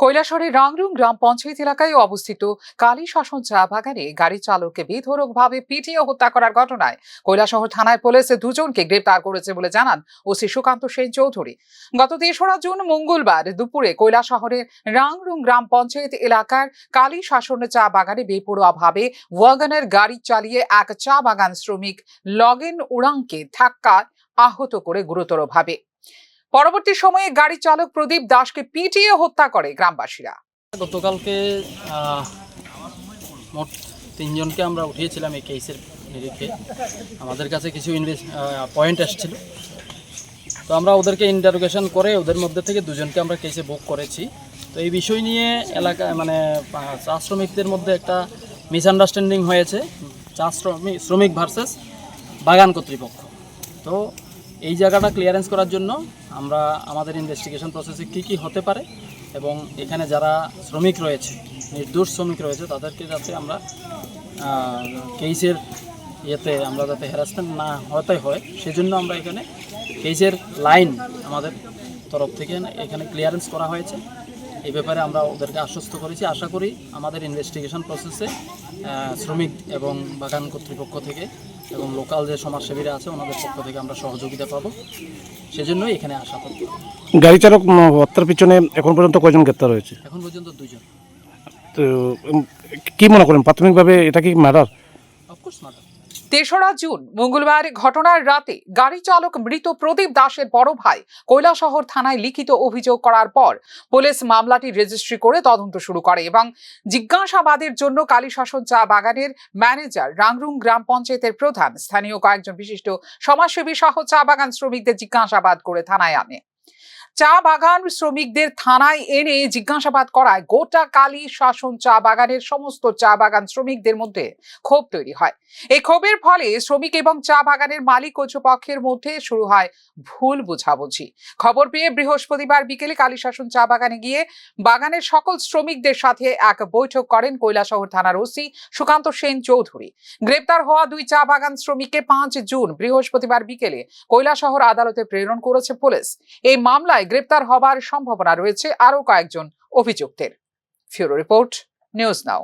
কৈলাসহরের রাংরুং গ্রাম পঞ্চায়েত এলাকায় অবস্থিত কালী শাসন চা বাগানে গাড়ি চালককে বেধড়কভাবে পিটিয়ে হত্যা করার ঘটনায় কৈলাসহর থানায় পুলিশ দুজনকে গ্রেপ্তার করেছে বলে জানান ওসি সুকান্ত সেন চৌধুরী। গত ৩রা জুন মঙ্গলবার দুপুরে কৈলাসহরের রাংরুং গ্রাম পঞ্চায়েত এলাকার কালী শাসন চা বাগানে বেপরোয়াভাবে ওয়াগনের গাড়ি চালিয়ে এক চা বাগান শ্রমিক লগেন উরাংকে ধাক্কা আহত করে গুরুতরভাবে। পরবর্তী সময়ে গাড়ি চালক প্রদীপ দাসকে পিটিয়ে হত্যা করে গ্রামবাসীরা। গতকালকে মোট 3 জনকে আমরা উঠিয়েছিলাম এই কেসের নিরিখে। আমাদের কাছে কিছু পয়েন্ট আসছিল, তো আমরা ওদেরকে ইন্টারোগেশন করে ওদের মধ্যে থেকে 2 জনকে আমরা কেসে বুক করেছি। তো এই বিষয় নিয়ে এলাকায় চা শ্রমিকদের মধ্যে একটা মিসআন্ডারস্ট্যান্ডিং হয়েছে, চা শ্রমিক ভার্সেস বাগান কর্তৃপক্ষ। তো এই জায়গাটা ক্লিয়ারেন্স করার জন্য আমরা আমাদের ইনভেস্টিগেশন প্রসেসে কী হতে পারে এবং এখানে যারা শ্রমিক রয়েছে, নির্দোষ শ্রমিক রয়েছে, তাদেরকে যাতে আমরা কেসের আমরা যাতে হ্যারাসমেন্ট না হতে হয় সেজন্য আমরা এখানে কেসের লাইন আমাদের তরফ থেকে এখানে ক্লিয়ারেন্স করা হয়েছে। এই ব্যাপারে আমরা ওদেরকে আশ্বস্ত করেছি। আশা করি আমাদের ইনভেস্টিগেশন প্রসেসে শ্রমিক এবং বাগান কর্তৃপক্ষ থেকে এবং লোকাল যে সমাজসেবীরা আছে ওনাদের পক্ষ থেকে আমরা সহযোগিতা পাবো, সেজন্যই এখানে আসা করব। গাড়ি চালক হত্যার পিছনে এখন পর্যন্ত কয়জন গ্রেপ্তার হয়েছে? এখন পর্যন্ত 2 জন। তো কি মনে করেন প্রাথমিকভাবে এটা কি মার্ডার? Of course murder. ৩রা জুন মঙ্গলবার ঘটনার রাতে গাড়ি চালক মৃত প্রদীপ দাসের বড় ভাই কৈলাসহর থানায় লিখিত অভিযোগ করার পর পুলিশ মামলাটি রেজিস্ট্রি করে তদন্ত শুরু করে এবং জিজ্ঞাসাবাদের জন্য কালী শাসন চা বাগানের ম্যানেজার, রাংরুং গ্রাম পঞ্চায়েতের প্রধান, স্থানীয় কয়েকজন বিশিষ্ট সমাজসেবী সহ চা বাগান শ্রমিকদের জিজ্ঞাসাবাদ করে থানায় আনে। চা বাগান শ্রমিকদের থানায় এনে জিজ্ঞাসাবাদ করায় গোটা কালী শাসন চা বাগানের সমস্ত চা বাগান শ্রমিকদের মধ্যে ক্ষোভ তৈরি হয়। এই ক্ষোভের ফলে শ্রমিক এবং চা বাগানের মালিক কর্তৃপক্ষের মধ্যে শুরু হয় ভুল বোঝাবুঝি। খবর পেয়ে বৃহস্পতিবার বিকেলে কালী শাসন চা বাগানে গিয়ে বাগানের সকল শ্রমিকদের সাথে এক বৈঠক করেন কৈলাসহর থানার ওসি সুকান্ত সেন চৌধুরী। গ্রেপ্তার হওয়া 2 চা বাগান শ্রমিককে 5 জুন বৃহস্পতিবার বিকেলে কৈলাসহর আদালতে প্রেরণ করেছে পুলিশ। এই মামলায় গ্রেপ্তার হবার সম্ভাবনা রয়েছে আরো কয়েকজন অভিযুক্তের। ফিউরো রিপোর্ট, নিউজ নাও।